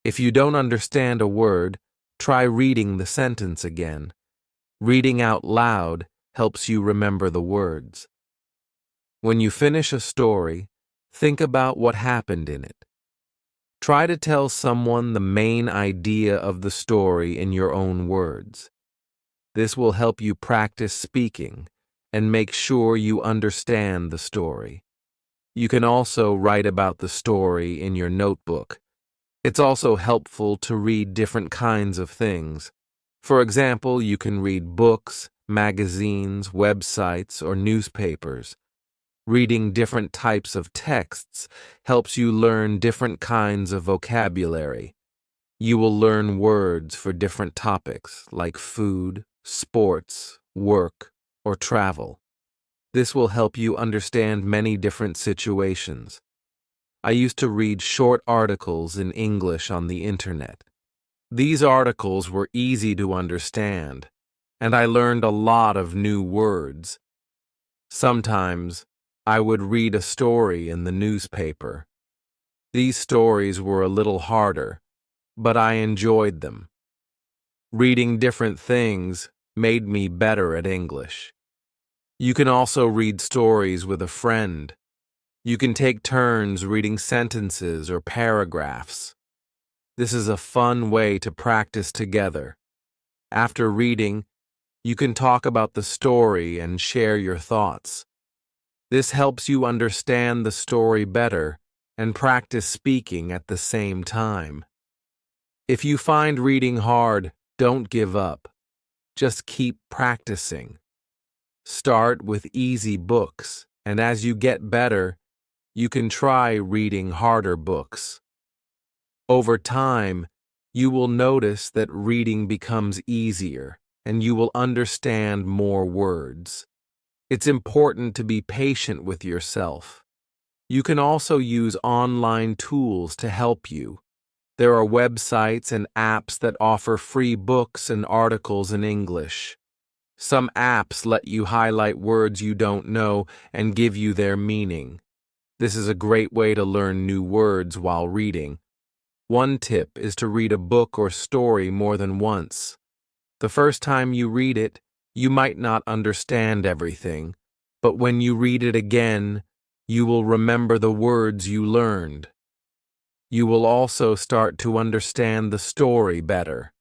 A: If you don't understand a word, try reading the sentence again. Reading out loud helps you remember the words. When you finish a story, think about what happened in it. Try to tell someone the main idea of the story in your own words. This will help you practice speaking and make sure you understand the story. You can also write about the story in your notebook. It's also helpful to read different kinds of things. For example, you can read books, magazines, websites, or newspapers. Reading different types of texts helps you learn different kinds of vocabulary. You will learn words for different topics like food, sports, work, or travel. This will help you understand many different situations. I used to read short articles in English on the internet. These articles were easy to understand, and I learned a lot of new words. Sometimes, I would read a story in the newspaper. These stories were a little harder, but I enjoyed them. Reading different things made me better at English. You can also read stories with a friend. You can take turns reading sentences or paragraphs. This is a fun way to practice together. After reading, you can talk about the story and share your thoughts. This helps you understand the story better and practice speaking at the same time. If you find reading hard, don't give up. Just keep practicing. Start with easy books, and as you get better, you can try reading harder books. Over time, you will notice that reading becomes easier, and you will understand more words. It's important to be patient with yourself. You can also use online tools to help you. There are websites and apps that offer free books and articles in English. Some apps let you highlight words you don't know and give you their meaning. This is a great way to learn new words while reading. One tip is to read a book or story more than once. The first time you read it, you might not understand everything, but when you read it again, you will remember the words you learned. You will also start to understand the story better.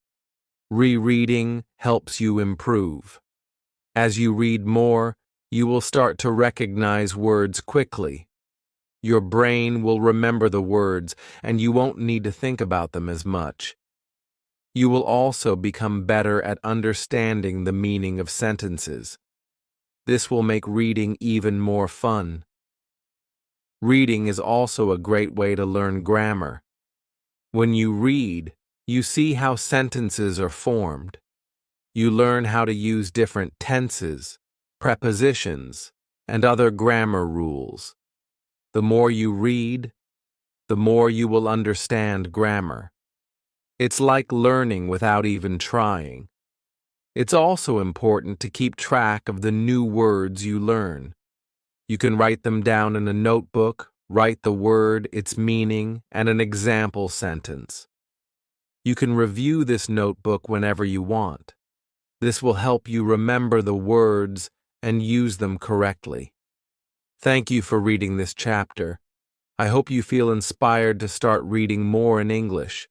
A: Rereading helps you improve. As you read more, you will start to recognize words quickly. Your brain will remember the words, and you won't need to think about them as much. You will also become better at understanding the meaning of sentences. This will make reading even more fun. Reading is also a great way to learn grammar. When you read, you see how sentences are formed. You learn how to use different tenses, prepositions, and other grammar rules. The more you read, the more you will understand grammar. It's like learning without even trying. It's also important to keep track of the new words you learn. You can write them down in a notebook, write the word, its meaning, and an example sentence. You can review this notebook whenever you want. This will help you remember the words and use them correctly. Thank you for reading this chapter. I hope you feel inspired to start reading more in English.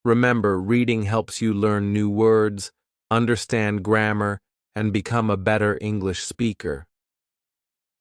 A: Remember, reading helps you learn new words, understand grammar, and become a better English speaker.